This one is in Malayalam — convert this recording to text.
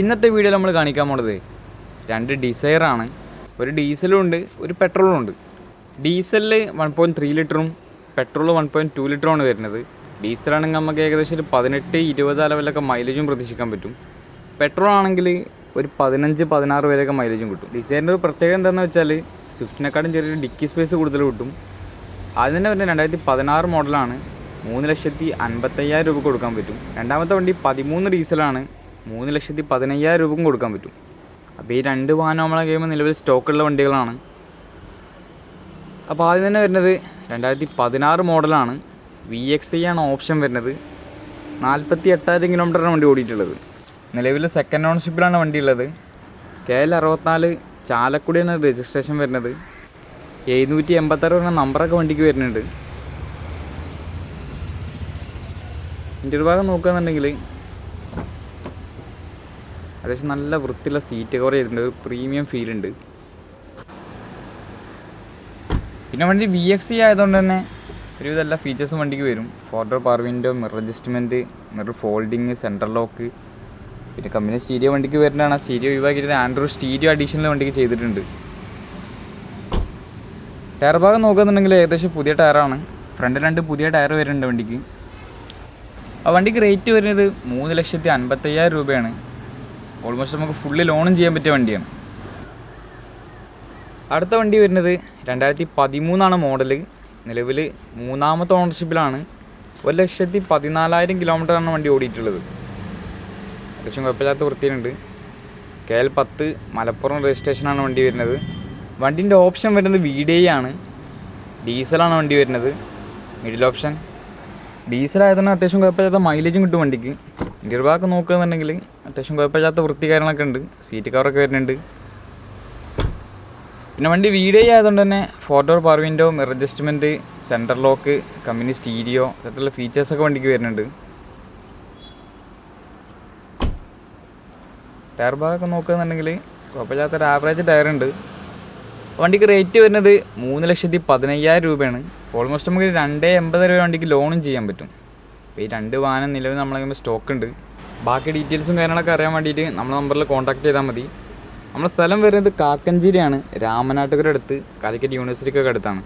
ഇന്നത്തെ വീഡിയോയിൽ നമ്മൾ കാണിക്കാൻ പോണത് രണ്ട് ഡിസയറാണ്. ഒരു ഡീസലും ഉണ്ട്, ഒരു പെട്രോളും ഉണ്ട്. ഡീസലിൽ 1.3 ലിറ്ററും പെട്രോൾ 1.2 ലിറ്ററുമാണ് വരുന്നത്. ഡീസലാണെങ്കിൽ നമുക്ക് ഏകദേശം ഒരു 18-20 ലെവലൊക്കെ മൈലേജും പ്രതീക്ഷിക്കാൻ പറ്റും. പെട്രോൾ ആണെങ്കിൽ ഒരു 15-16 വരെയൊക്കെ മൈലേജും കിട്ടും. ഡിസൈറിൻ്റെ ഒരു പ്രത്യേകത എന്താണെന്ന് വെച്ചാൽ സ്വിഫ്റ്റിനെക്കാളും ചെറിയൊരു ഡിക്കി സ്പേസ് കൂടുതൽ കിട്ടും. അതിന് തന്നെ വരുന്നത് 2016 മോഡലാണ്. 3,55,000 രൂപ കൊടുക്കാൻ പറ്റും. രണ്ടാമത്തെ വണ്ടി 13 ഡീസലാണ്. 3,15,000 രൂപക്കും കൊടുക്കാൻ പറ്റും. അപ്പോൾ ഈ രണ്ട് വാഹനം നമ്മളെ കഴിയുമ്പോൾ നിലവിൽ സ്റ്റോക്കുള്ള വണ്ടികളാണ്. അപ്പോൾ ആദ്യം തന്നെ വരുന്നത് 2016 മോഡലാണ്. VXi ആണ് ഓപ്ഷൻ വരുന്നത്. 48,000 കിലോമീറ്ററാണ് വണ്ടി ഓടിയിട്ടുള്ളത്. നിലവിൽ സെക്കൻഡ് ഓണർഷിപ്പിലാണ് വണ്ടി ഉള്ളത്. KL 64 ചാലക്കുടിയാണ് രജിസ്ട്രേഷൻ വരുന്നത്. 786 എന്ന നമ്പറൊക്കെ വണ്ടിക്ക് വരുന്നുണ്ട്. ഇൻ്റർവ്യൂ ഭാഗം നോക്കുകയാണെന്നുണ്ടെങ്കിൽ അത്യാവശ്യം നല്ല വൃത്തിയുള്ള സീറ്റ് കവർ ചെയ്തിട്ടുണ്ട്. ഒരു പ്രീമിയം ഫീൽ ഉണ്ട്. പിന്നെ വണ്ടി VXi ആയതുകൊണ്ട് തന്നെ ഒരുവിധ എല്ലാ ഫീച്ചേഴ്സും വണ്ടിക്ക് വരും. 4 door power window, mirror adjustment, mirror folding, central lock. പിന്നെ കമ്പനി സ്റ്റീരിയോ വണ്ടിക്ക് വരുന്നതാണ്. സ്റ്റീരിയോ ഒഴിവാക്കിയിട്ട് ആൻഡ്രോയിഡ് സ്റ്റീരിയോ അഡീഷണൽ വണ്ടിക്ക് ചെയ്തിട്ടുണ്ട്. ടയർ ഭാഗം നോക്കുകയാണെന്നുണ്ടെങ്കിൽ ഏകദേശം പുതിയ ടയറാണ്. ഫ്രണ്ട് 2 പുതിയ ടയർ വരുന്നുണ്ട് വണ്ടിക്ക്. ആ വണ്ടിക്ക് റേറ്റ് വരുന്നത് 3,55,000 രൂപയാണ്. ഓൾമോസ്റ്റ് നമുക്ക് ഫുള്ളി ലോണും ചെയ്യാൻ പറ്റിയ വണ്ടിയാണ്. അടുത്ത വണ്ടി വരുന്നത് 2013 മോഡൽ. നിലവിൽ 3ാമത്തെ ഓണർഷിപ്പിലാണ്. 1,14,000 കിലോമീറ്ററാണ് വണ്ടി ഓടിയിട്ടുള്ളത്. അത്യാവശ്യം കുഴപ്പമില്ലാത്ത വൃത്തിയുണ്ട്. KL 10 മലപ്പുറം രജിസ്ട്രേഷനാണ് വണ്ടി വരുന്നത്. വണ്ടീൻ്റെ ഓപ്ഷൻ വരുന്നത് VDI ആണ്. ഡീസലാണ് വണ്ടി വരുന്നത്. മിഡിൽ ഓപ്ഷൻ ഡീസലായതുകൊണ്ട് അത്യാവശ്യം കുഴപ്പമില്ലാത്ത മൈലേജും കിട്ടും വണ്ടിക്ക്. ഇൻ്റർവ്യൂ ഭാഗം നോക്കുകയാണെന്നുണ്ടെങ്കിൽ അത്യാവശ്യം കുഴപ്പമില്ലാത്ത വൃത്തി കാര്യങ്ങളൊക്കെ ഉണ്ട്. സീറ്റ് കവറൊക്കെ വരുന്നുണ്ട്. പിന്നെ വണ്ടി VDI ആയതുകൊണ്ട് തന്നെ 4 door power window, mirror adjustment, central lock, company stereo, അത്തരത്തിലുള്ള ഫീച്ചേഴ്സൊക്കെ വണ്ടിക്ക് വരുന്നുണ്ട്. ടയർ ഭാഗമൊക്കെ നോക്കുകയാണെന്നുണ്ടെങ്കിൽ കുഴപ്പമില്ലാത്തൊരു ആവറേജ് ടയറുണ്ട്. വണ്ടിക്ക് റേറ്റ് വരുന്നത് 3,15,000 രൂപയാണ്. ഓൾമോസ്റ്റ് നമുക്ക് 2,80 രൂപ വണ്ടിക്ക് ലോണും ചെയ്യാൻ പറ്റും. അപ്പോൾ ഈ രണ്ട് വാഹനം നിലവിൽ നമ്മളെ സ്റ്റോക്ക് ഉണ്ട്. ബാക്കി ഡീറ്റെയിൽസും കാര്യങ്ങളൊക്കെ അറിയാൻ വേണ്ടിയിട്ട് നമ്മുടെ നമ്പറിൽ കോൺടാക്ട് ചെയ്താൽ മതി. നമ്മുടെ സ്ഥലം വരുന്നത് കാക്കഞ്ചേരിയാണ്. രാമനാട്ടുകര അടുത്ത്, കാലിക്കറ്റ് യൂണിവേഴ്സിറ്റിക്കൊക്കെ അടുത്താണ്.